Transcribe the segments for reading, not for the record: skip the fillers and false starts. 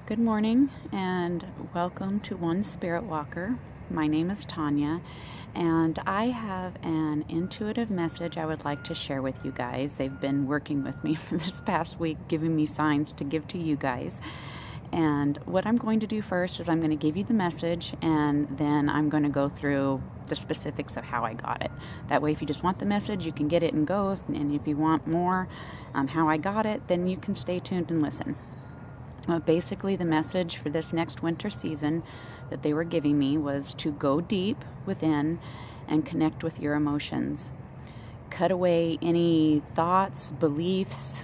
Good morning and welcome to One Spirit Walker. My name is Tanya and I have an intuitive message I would like to share with you guys. They've been working with me for this past week, giving me signs to give to you guys. And what I'm going to do first is I'm going to give you the message and then I'm going to go through the specifics of how I got it. That way if you just want the message, you can get it and go. And if you want more on how I got it, then you can stay tuned and listen. Basically, the message for this next winter season that they were giving me was to go deep within and connect with your emotions. Cut away any thoughts, beliefs.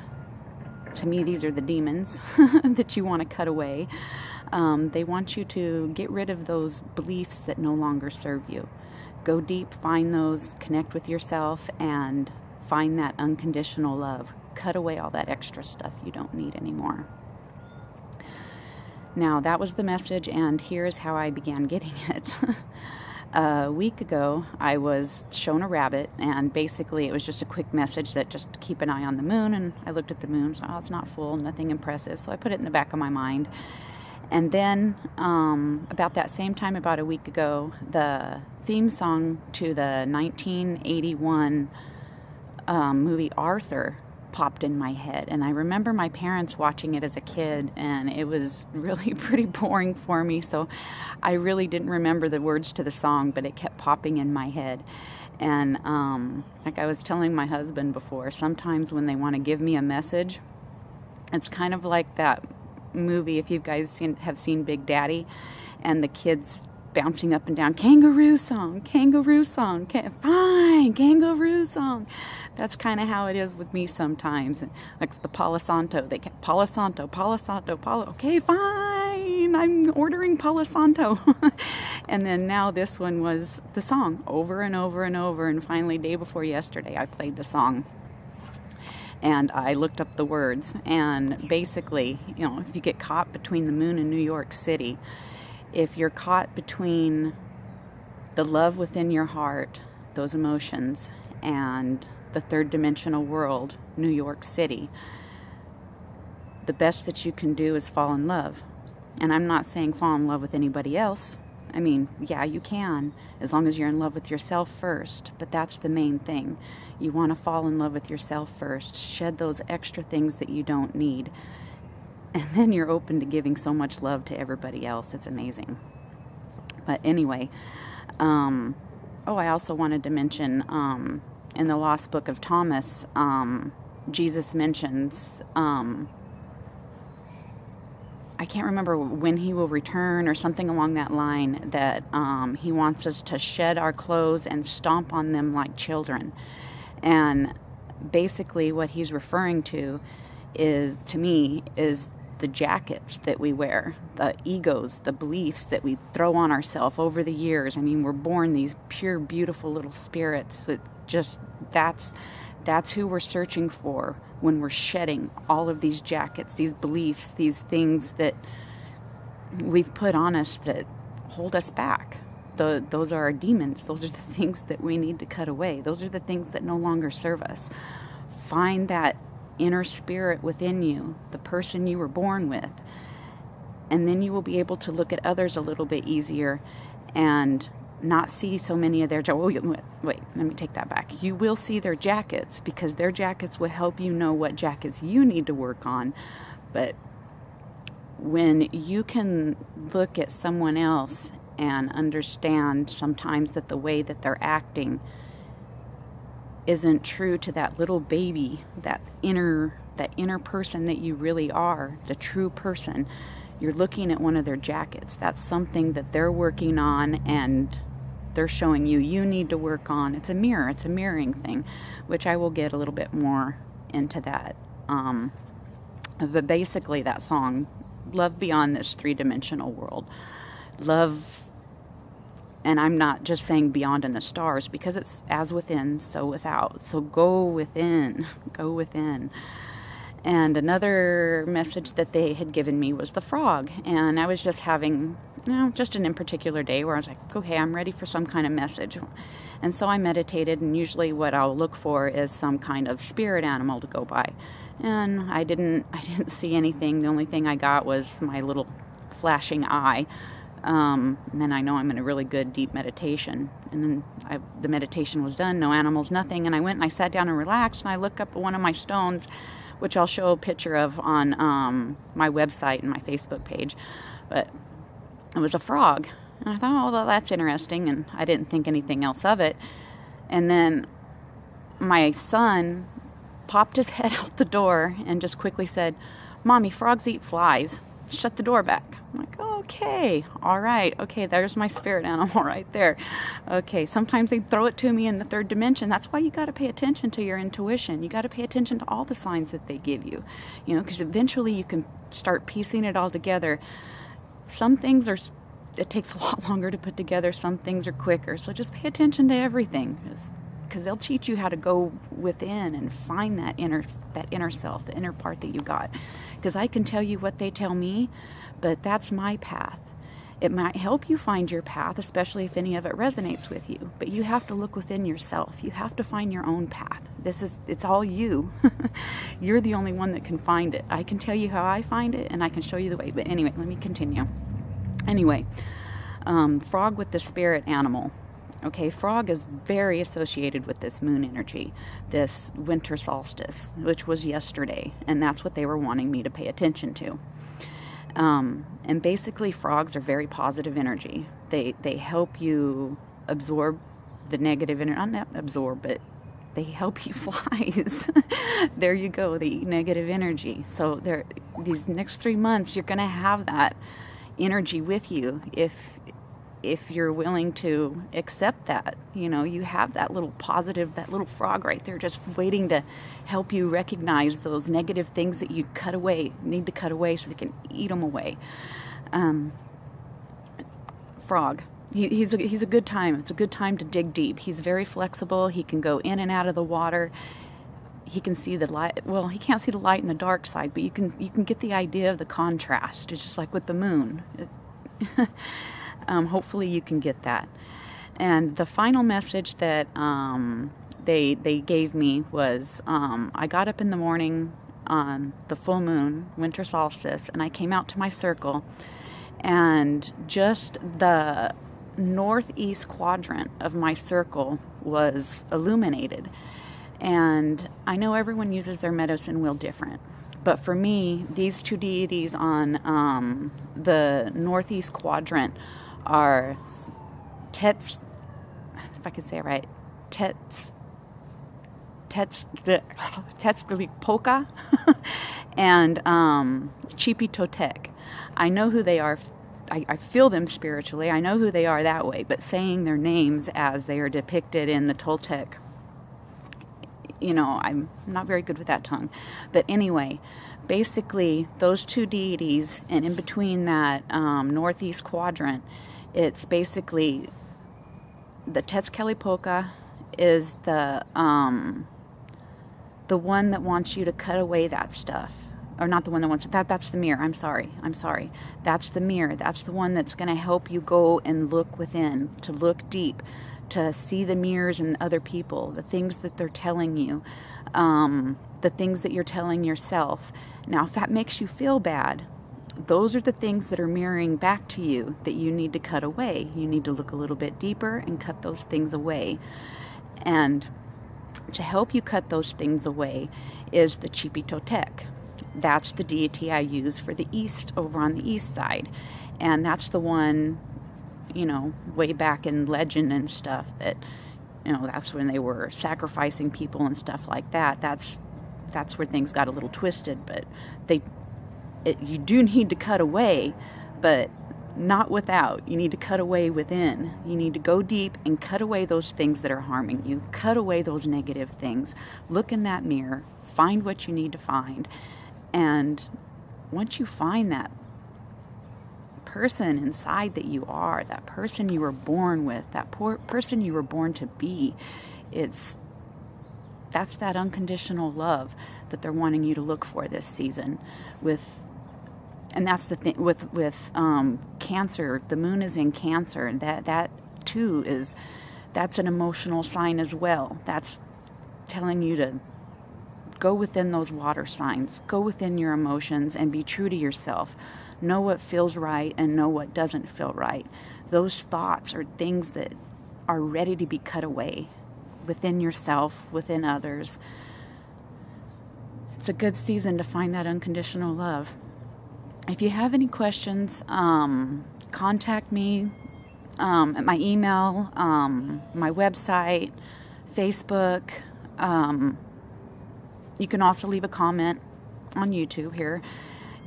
To me, these are the demons that you want to cut away. They want you to get rid of those beliefs that no longer serve you. Go deep, find those, connect with yourself, and find that unconditional love. Cut away all that extra stuff you don't need anymore. Now, that was the message, and here's how I began getting it. A week ago, I was shown a rabbit, and basically it was just a quick message that just keep an eye on the moon, and I looked at the moon, so it's not full, nothing impressive, so I put it in the back of my mind. And then, about that same time, about a week ago, the theme song to the 1981 movie Arthur popped in my head, and I remember my parents watching it as a kid, and it was really pretty boring for me, so I really didn't remember the words to the song, but it kept popping in my head. And like I was telling my husband before, sometimes when they want to give me a message, it's kind of like that movie, if you guys have seen Big Daddy, and the kids bouncing up and down, kangaroo song, fine, kangaroo song. That's kind of how it is with me sometimes. Like the Palo Santo, they get Palo Santo, okay, fine, I'm ordering Palo Santo. And then now this one was the song over and over and over, and finally day before yesterday I played the song. And I looked up the words, and basically, if you get caught between the moon and New York City, if you're caught between the love within your heart, those emotions, and the third dimensional world, New York City, the best that you can do is fall in love. And I'm not saying fall in love with anybody else. I mean, yeah, you can, as long as you're in love with yourself first. But that's the main thing. You want to fall in love with yourself first. Shed those extra things that you don't need. And then you're open to giving so much love to everybody else. It's amazing. But anyway, I also wanted to mention, in the Lost Book of Thomas, Jesus mentions, I can't remember when he will return or something along that line, that he wants us to shed our clothes and stomp on them like children. And basically what he's referring to is, to me, is the jackets that we wear, the egos, the beliefs that we throw on ourselves over the years. I mean, we're born these pure, beautiful little spirits that just, that's who we're searching for when we're shedding all of these jackets, these beliefs, these things that we've put on us that hold us back. Those are our demons. Those are the things that we need to cut away. Those are the things that no longer serve us. Find that inner spirit within you, the person you were born with, and then you will be able to look at others a little bit easier and not see so many of their wait, let me take that back. You will see their jackets, because their jackets will help you know what jackets you need to work on. But when you can look at someone else and understand sometimes that the way that they're acting isn't true to that little baby, that inner person that you really are, the true person, you're looking at one of their jackets. That's something that they're working on, and they're showing you need to work on. It's a mirror. It's a mirroring thing, which I will get a little bit more into that. But basically that song, love beyond this three-dimensional world. Love, and I'm not just saying beyond in the stars, because it's as within, so without. So go within, go within. And another message that they had given me was the frog. And I was just having just an in particular day where I was like, okay, I'm ready for some kind of message. And so I meditated, and usually what I'll look for is some kind of spirit animal to go by. And I didn't see anything. The only thing I got was my little flashing eye. And then I know I'm in a really good deep meditation. And then the meditation was done, no animals, nothing. And I went and I sat down and relaxed, and I looked up at one of my stones, which I'll show a picture of on my website and my Facebook page. But it was a frog. And I thought, oh, well, that's interesting. And I didn't think anything else of it. And then my son popped his head out the door and just quickly said, "Mommy, frogs eat flies. Shut the door back." I'm like, okay, all right, okay, there's my spirit animal right there. Okay, sometimes they throw it to me in the third dimension. That's why you got to pay attention to your intuition. You got to pay attention to all the signs that they give you, because eventually you can start piecing it all together. Some things it takes a lot longer to put together. Some things are quicker. So just pay attention to everything, because they'll teach you how to go within and find that inner self, the inner part that you got. Because I can tell you what they tell me, but that's my path. It might help you find your path, especially if any of it resonates with you. But you have to look within yourself. You have to find your own path. It's all you. You're the only one that can find it. I can tell you how I find it, and I can show you the way. But anyway, let me continue. Anyway, frog with the spirit animal. Okay, frog is very associated with this moon energy, this winter solstice, which was yesterday, and that's what they were wanting me to pay attention to. And basically, frogs are very positive energy. They help you absorb the negative energy, not absorb, but they help you flies. There you go, they eat negative energy. So these next 3 months, you're going to have that energy with you if you're willing to accept that. You have that little positive, that little frog right there just waiting to help you recognize those negative things that you need to cut away so they can eat them away. Frog. He's a good time. It's a good time to dig deep. He's very flexible. He can go in and out of the water. He can see the light. Well, he can't see the light in the dark side, but you can get the idea of the contrast. It's just like with the moon. Hopefully you can get that. And the final message that they gave me was, I got up in the morning on the full moon, winter solstice, and I came out to my circle, and just the northeast quadrant of my circle was illuminated. And I know everyone uses their medicine wheel different, but for me, these two deities on the northeast quadrant are if I could say it right, Tetzalcoatl and Chipitotec. I know who they are. I feel them spiritually. I know who they are that way, but saying their names as they are depicted in the Toltec, I'm not very good with that tongue. But anyway, basically, those two deities, and in between that northeast quadrant, it's basically the Tetzalcoatl is the one that wants you to cut away that stuff. Or not the one that wants that's the mirror. I'm sorry. That's the mirror. That's the one that's going to help you go and look within, to look deep, to see the mirrors in other people, the things that they're telling you, the things that you're telling yourself. Now, if that makes you feel bad, those are the things that are mirroring back to you that you need to cut away. You need to look a little bit deeper and cut those things away. And to help you cut those things away is the Chipitotec. That's the deity I use for the east, over on the east side. And that's the one, way back in legend and stuff that, that's when they were sacrificing people and stuff like that. That's where things got a little twisted. But you do need to cut away, but not without. You need to cut away within. You need to go deep and cut away those things that are harming you. Cut away those negative things. Look in that mirror. Find what you need to find. And once you find that person inside that you are, that person you were born with, that person you were born to be, that's that unconditional love that they're wanting you to look for this season. And that's the thing with Cancer. The moon is in Cancer. That too that's an emotional sign as well. That's telling you to go within those water signs, go within your emotions, and be true to yourself. Know what feels right and know what doesn't feel right. Those thoughts are things that are ready to be cut away within yourself, within others. It's a good season to find that unconditional love. If you have any questions, contact me at my email, my website, Facebook. You can also leave a comment on YouTube here.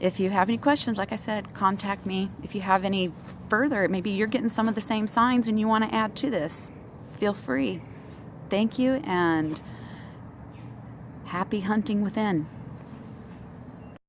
If you have any questions, like I said, contact me. If you have any further, maybe you're getting some of the same signs and you want to add to this, feel free. Thank you, and happy hunting within.